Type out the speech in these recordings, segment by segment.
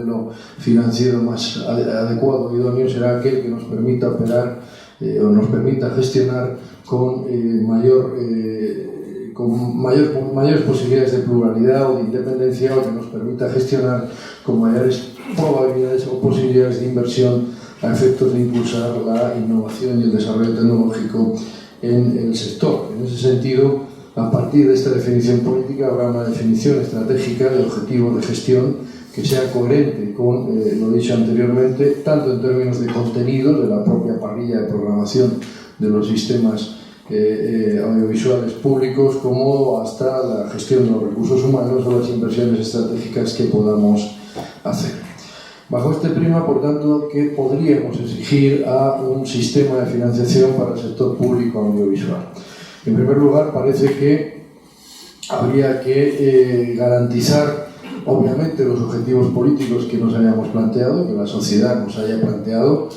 modelo financiero más adecuado y idóneo será aquel que nos permita operar o nos permita gestionar con mayores posibilidades de pluralidad o de independencia, o que nos permita gestionar con mayores probabilidades o posibilidades de inversión a efectos de impulsar la innovación y el desarrollo tecnológico en el sector. En ese sentido, a partir de esta definición política habrá una definición estratégica de objetivos de gestión que sea coherente con lo dicho anteriormente, tanto en términos de contenido, de la propia parrilla de programación de los sistemas audiovisuales públicos, como hasta la gestión de los recursos humanos o las inversiones estratégicas que podamos hacer. Bajo este prisma, por tanto, ¿qué podríamos exigir a un sistema de financiación para el sector público audiovisual? En primer lugar, parece que habría que garantizar, obviamente, los objetivos políticos que nos hayamos planteado, que la sociedad nos haya planteado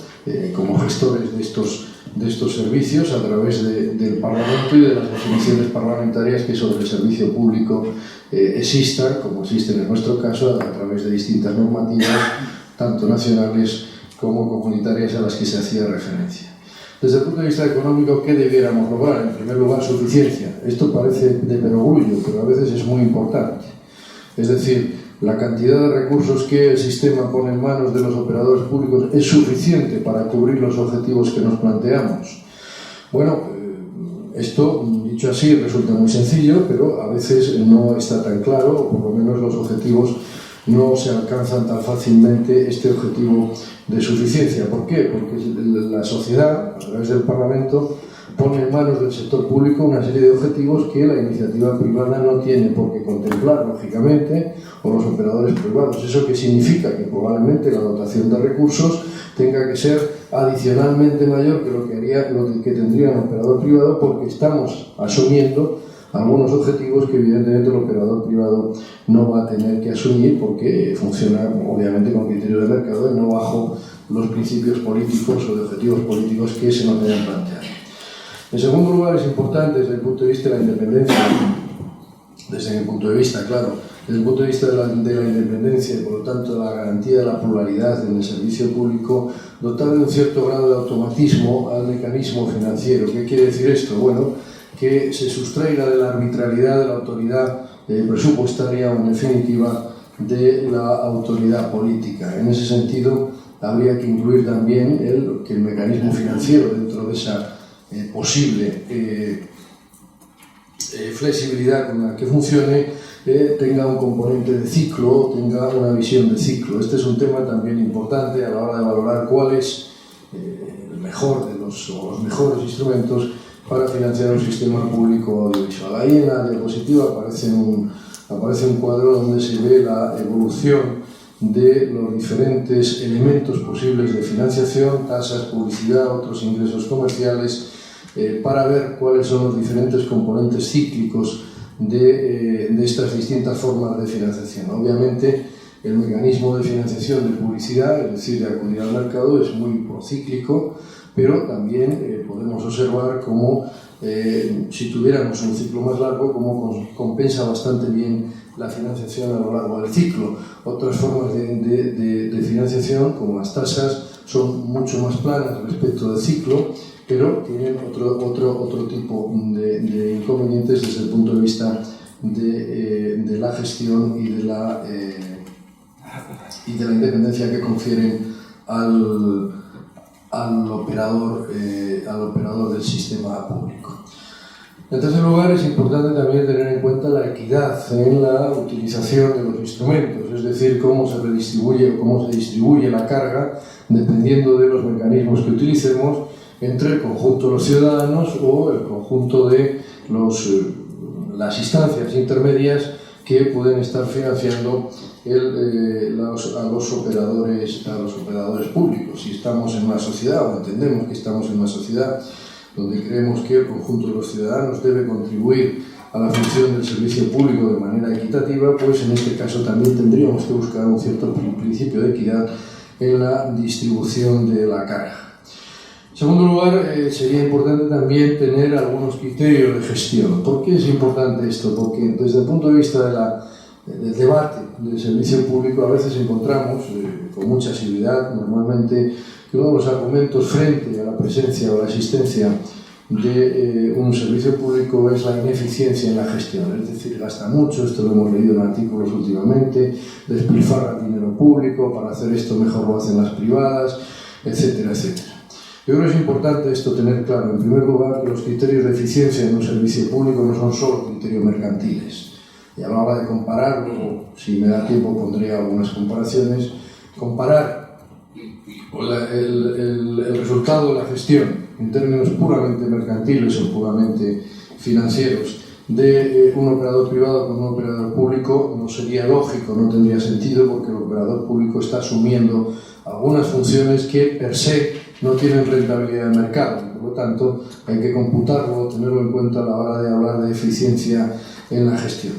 como gestores de estos servicios a través del Parlamento y de las definiciones parlamentarias que sobre el servicio público existan, como existen en nuestro caso, a través de distintas normativas, tanto nacionales como comunitarias, a las que se hacía referencia. Desde el punto de vista económico, ¿qué debiéramos lograr? En primer lugar, suficiencia. Esto parece de perogrullo, pero a veces es muy importante. Es decir, la cantidad de recursos que el sistema pone en manos de los operadores públicos es suficiente para cubrir los objetivos que nos planteamos. Bueno, esto, dicho así, resulta muy sencillo, pero a veces no está tan claro, o por lo menos los objetivos no se alcanzan tan fácilmente, este objetivo de suficiencia. ¿Por qué? Porque la sociedad, a través del Parlamento, pone en manos del sector público una serie de objetivos que la iniciativa privada no tiene por qué contemplar, lógicamente, o los operadores privados. ¿Eso qué significa? Que probablemente la dotación de recursos tenga que ser adicionalmente mayor que lo que tendría un operador privado, porque estamos asumiendo algunos objetivos que evidentemente el operador privado no va a tener que asumir, porque funciona obviamente con criterios de mercado y no bajo los principios políticos o de objetivos políticos que se nos hayan planteado. En segundo lugar, es importante desde el punto de vista de la independencia, desde mi punto de vista, claro, desde el punto de vista de la independencia y por lo tanto de la garantía de la pluralidad en el servicio público, dotar de un cierto grado de automatismo al mecanismo financiero. ¿Qué quiere decir esto? Bueno, que se sustraiga de la arbitrariedad de la autoridad presupuestaria o, en definitiva, de la autoridad política. En ese sentido, habría que incluir también que el mecanismo financiero, dentro de esa posible flexibilidad con la que funcione, tenga un componente de ciclo, tenga una visión de ciclo. Este es un tema también importante a la hora de valorar cuál es el mejor de los mejores instrumentos para financiar un sistema público audiovisual. Ahí en la diapositiva aparece un cuadro donde se ve la evolución de los diferentes elementos posibles de financiación, tasas, publicidad, otros ingresos comerciales, para ver cuáles son los diferentes componentes cíclicos de estas distintas formas de financiación. Obviamente, el mecanismo de financiación de publicidad, es decir, de acudir al mercado, es muy procíclico, pero también podemos observar cómo, si tuviéramos un ciclo más largo, cómo compensa bastante bien la financiación a lo largo del ciclo. Otras formas de financiación, como las tasas, son mucho más planas respecto del ciclo, pero tienen otro tipo de inconvenientes desde el punto de vista de la gestión y de la independencia que confieren al operador del sistema público. En tercer lugar, es importante también tener en cuenta la equidad en la utilización de los instrumentos, es decir, cómo se redistribuye o cómo se distribuye la carga, dependiendo de los mecanismos que utilicemos, entre el conjunto de los ciudadanos o el conjunto de las instancias intermedias que pueden estar financiando a los operadores públicos. Si estamos en una sociedad, o entendemos que estamos en una sociedad donde creemos que el conjunto de los ciudadanos debe contribuir a la función del servicio público de manera equitativa, pues en este caso también tendríamos que buscar un cierto principio de equidad en la distribución de la carga. En segundo lugar, sería importante también tener algunos criterios de gestión. ¿Por qué es importante esto? Porque desde el punto de vista del debate del servicio público a veces encontramos, con mucha asiduidad normalmente, que uno de los argumentos frente a la presencia o la existencia de un servicio público es la ineficiencia en la gestión, es decir, gasta mucho, esto lo hemos leído en artículos últimamente, despilfarra dinero público, para hacer esto mejor lo hacen las privadas, etcétera, etcétera. Yo creo que es importante esto tener claro, en primer lugar, que los criterios de eficiencia en un servicio público no son solo criterios mercantiles. Y a la hora de comparar, luego, si me da tiempo pondré algunas comparaciones, comparar el resultado de la gestión en términos puramente mercantiles o puramente financieros de un operador privado con un operador público no sería lógico, no tendría sentido, porque el operador público está asumiendo algunas funciones que per se no tienen rentabilidad de mercado. Por lo tanto, hay que computarlo, tenerlo en cuenta a la hora de hablar de eficiencia en la gestión.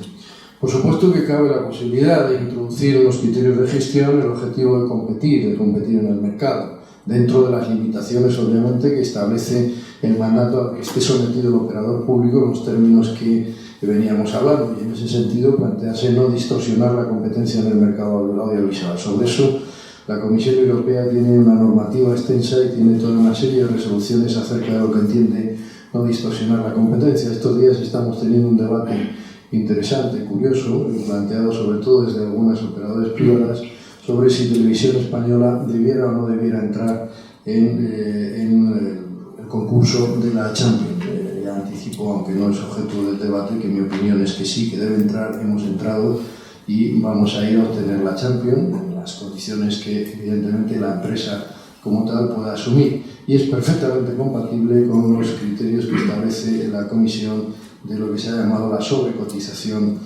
Por supuesto que cabe la posibilidad de introducir en los criterios de gestión el objetivo de competir en el mercado, dentro de las limitaciones, obviamente, que establece el mandato al que esté sometido el operador público en los términos que veníamos hablando, y en ese sentido plantearse no distorsionar la competencia en el mercado audiovisual. Sobre eso, la Comisión Europea tiene una normativa extensa y tiene toda una serie de resoluciones acerca de lo que entiende no distorsionar la competencia. Estos días estamos teniendo un debate interesante, curioso, planteado sobre todo desde algunas operadoras privadas, sobre si Televisión Española debiera o no debiera entrar en el concurso de la Champions. Ya anticipo, aunque no es objeto del debate, que mi opinión es que sí, que debe entrar, hemos entrado y vamos a ir a obtener la Champions en las condiciones que evidentemente la empresa como tal pueda asumir, y es perfectamente compatible con los criterios que establece la Comisión de lo que se ha llamado la sobrecotización,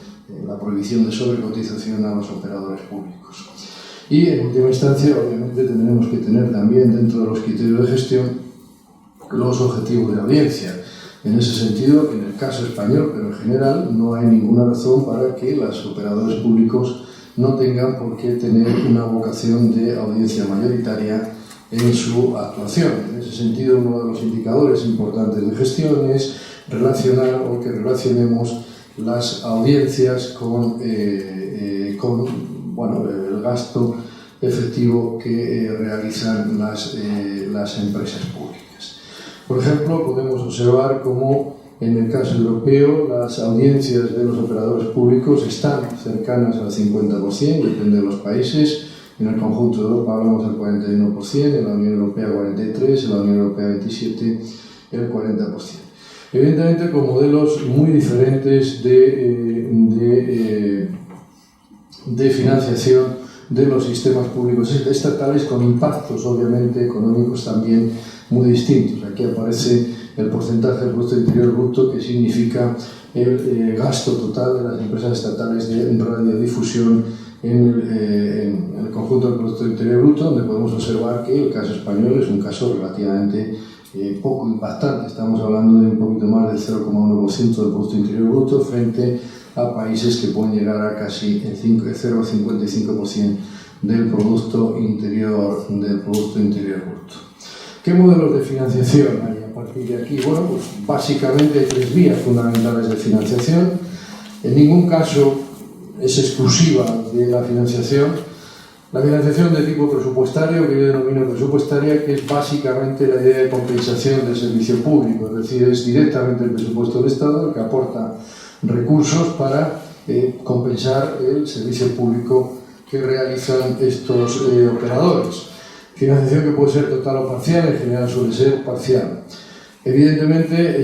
la prohibición de sobrecotización a los operadores públicos. Y en última instancia, obviamente, tendremos que tener también dentro de los criterios de gestión los objetivos de audiencia. En ese sentido, en el caso español, pero en general, no hay ninguna razón para que los operadores públicos no tengan por qué tener una vocación de audiencia mayoritaria en su actuación. En ese sentido, uno de los indicadores importantes de gestión es relacionar o que relacionemos las audiencias con el gasto efectivo que realizan las empresas públicas. Por ejemplo, podemos observar cómo en el caso europeo las audiencias de los operadores públicos están cercanas al 50%, depende de los países. En el conjunto de Europa hablamos del 41%, en la Unión Europea 43%, en la Unión Europea 27%, el 40%. Evidentemente con modelos muy diferentes de financiación de los sistemas públicos estatales, con impactos obviamente económicos también muy distintos. Aquí aparece el porcentaje del Producto Interior Bruto, que significa el gasto total de las empresas estatales de radiodifusión en el conjunto del Producto Interior Bruto, donde podemos observar que el caso español es un caso relativamente poco impactante. Estamos hablando de un poquito más del 0,1% del Producto Interior Bruto frente a países que pueden llegar a casi el 0,55% del Producto Interior Bruto. ¿Qué modelos de financiación hay a partir de aquí? Bueno, pues básicamente hay tres vías fundamentales de financiación. En ningún caso es exclusiva de la financiación. La financiación de tipo presupuestario, que yo denomino presupuestaria, que es básicamente la idea de compensación del servicio público, es decir, es directamente el presupuesto del Estado el que aporta recursos para compensar el servicio público que realizan estos operadores. Financiación que puede ser total o parcial, en general suele ser parcial. Evidentemente,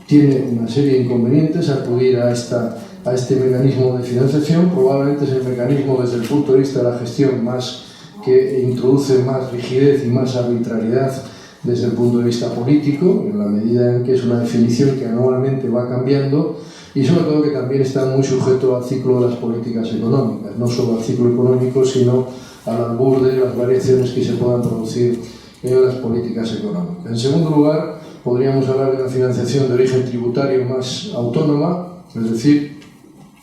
tiene una serie de inconvenientes. Acudir a este mecanismo de financiación probablemente es el mecanismo desde el punto de vista de la gestión que introduce más rigidez y más arbitrariedad desde el punto de vista político, en la medida en que es una definición que anualmente va cambiando y sobre todo que también está muy sujeto al ciclo de las políticas económicas, no solo al ciclo económico, sino al albur de las variaciones que se puedan producir en las políticas económicas. En segundo lugar, podríamos hablar de una financiación de origen tributario más autónoma, es decir,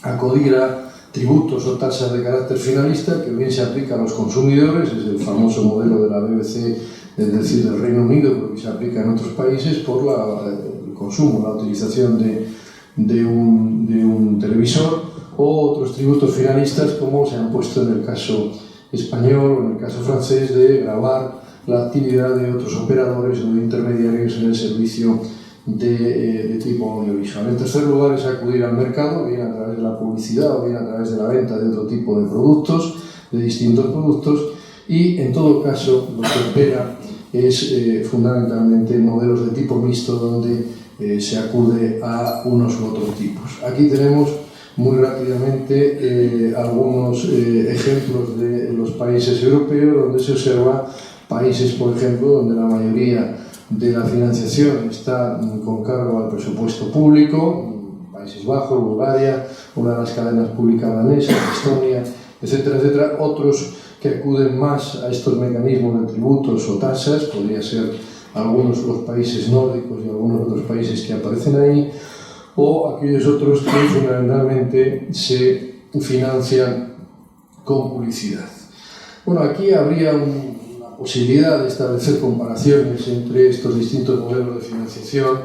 acudir a tributos o tasas de carácter finalista que bien se aplica a los consumidores, es el famoso modelo de la BBC, es decir, del Reino Unido, pero que se aplica en otros países por el consumo, la utilización de un televisor, o otros tributos finalistas como se han puesto en el caso español o en el caso francés de gravar la actividad de otros operadores o de intermediarios en el servicio de tipo audiovisual. En tercer lugar es acudir al mercado, bien a través de la publicidad o bien a través de la venta de otro tipo de productos, de distintos productos, y en todo caso lo que opera es fundamentalmente modelos de tipo mixto donde se acude a unos u otros tipos. Aquí tenemos muy rápidamente algunos ejemplos de los países europeos donde se observa países, por ejemplo, donde la mayoría de la financiación está con cargo al presupuesto público, Países Bajos, Bulgaria, una de las cadenas públicas danesas, Estonia, etcétera, etcétera. Otros que acuden más a estos mecanismos de tributos o tasas, podría ser algunos de los países nórdicos y algunos otros países que aparecen ahí, o aquellos otros que fundamentalmente se financian con publicidad. Bueno, aquí habría una posibilidad de establecer comparaciones entre estos distintos modelos de financiación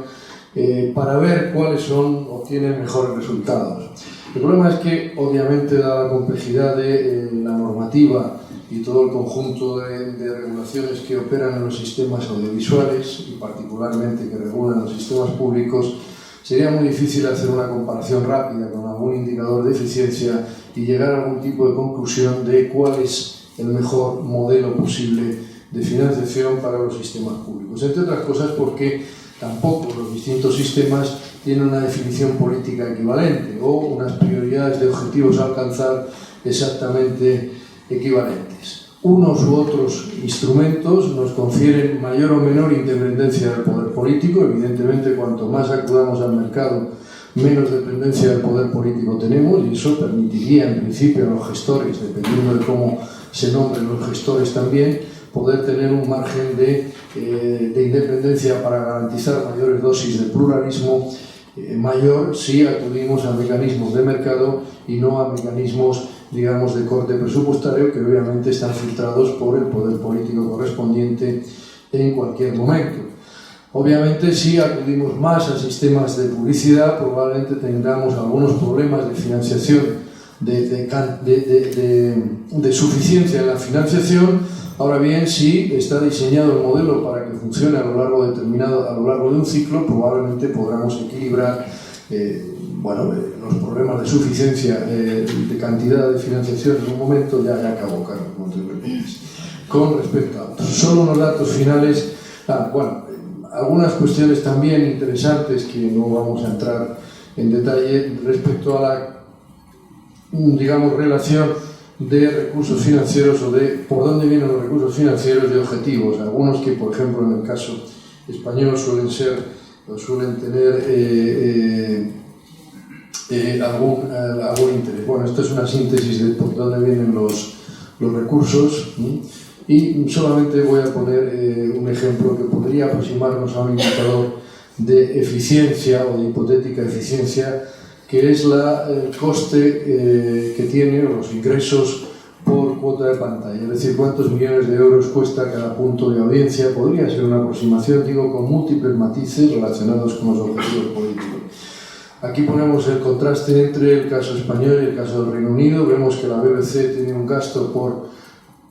para ver cuáles son o tienen mejores resultados. El problema es que, obviamente, dada la complejidad de la normativa y todo el conjunto de regulaciones que operan en los sistemas audiovisuales y particularmente que regulan los sistemas públicos, sería muy difícil hacer una comparación rápida con algún indicador de eficiencia y llegar a algún tipo de conclusión de cuál es el mejor modelo posible de financiación para los sistemas públicos. Entre otras cosas porque tampoco los distintos sistemas tienen una definición política equivalente o unas prioridades de objetivos a alcanzar exactamente equivalentes. Unos u otros instrumentos nos confieren mayor o menor independencia del poder político. Evidentemente, cuanto más acudamos al mercado, menos dependencia del poder político tenemos, y eso permitiría en principio a los gestores, dependiendo de cómo se nombren los gestores también, poder tener un margen de independencia para garantizar mayores dosis de pluralismo mayor si acudimos a mecanismos de mercado y no a mecanismos, digamos, de corte presupuestario que obviamente están filtrados por el poder político correspondiente en cualquier momento. Obviamente, si acudimos más a sistemas de publicidad, probablemente tengamos algunos problemas de financiación, de suficiencia en la financiación. Ahora bien, si está diseñado el modelo para que funcione a lo largo de un ciclo, probablemente podamos equilibrar los problemas de suficiencia de cantidad de financiación en un momento. Ya acabó, Carlos, no te preocupes. Con respecto a otros, solo unos datos finales. Algunas cuestiones también interesantes que no vamos a entrar en detalle respecto a la, digamos, relación de recursos financieros o de por dónde vienen los recursos financieros de objetivos. Algunos que, por ejemplo, en el caso español suelen tener algún interés. Bueno, esto es una síntesis de por dónde vienen los recursos, y solamente voy a poner un ejemplo que podría aproximarnos a un indicador de eficiencia o de hipotética eficiencia, que es el coste que tiene, o los ingresos por cuota de pantalla, es decir, cuántos millones de euros cuesta cada punto de audiencia. Podría ser una aproximación, digo, con múltiples matices relacionados con los objetivos políticos. Aquí ponemos el contraste entre el caso español y el caso del Reino Unido. Vemos que la BBC tiene un gasto por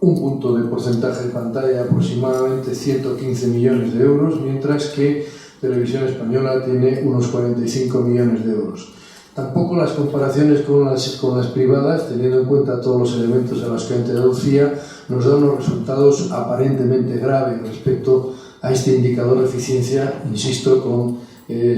un punto de porcentaje de pantalla de aproximadamente 115 millones de euros, mientras que Televisión Española tiene unos 45 millones de euros. Tampoco las comparaciones con las privadas, teniendo en cuenta todos los elementos a los que antes deducía, nos dan unos resultados aparentemente graves respecto a este indicador de eficiencia, insisto, con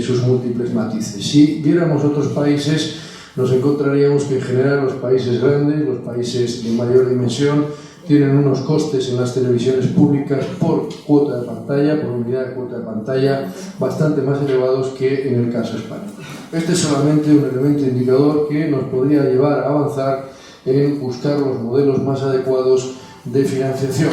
sus múltiples matices. Si viéramos otros países, nos encontraríamos que en general los países grandes, los países de mayor dimensión, tienen unos costes en las televisiones públicas por cuota de pantalla, por unidad de cuota de pantalla, bastante más elevados que en el caso español. Este es solamente un elemento indicador que nos podría llevar a avanzar en buscar los modelos más adecuados de financiación.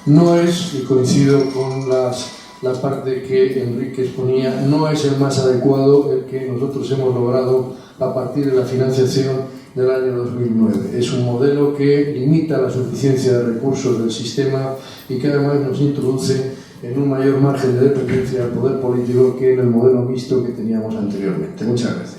No es, y coincido con la parte que Enrique exponía, no es el más adecuado el que nosotros hemos logrado a partir de la financiación del año 2009. Es un modelo que limita la suficiencia de recursos del sistema y que además nos introduce en un mayor margen de dependencia del poder político que en el modelo mixto que teníamos anteriormente. Muchas gracias.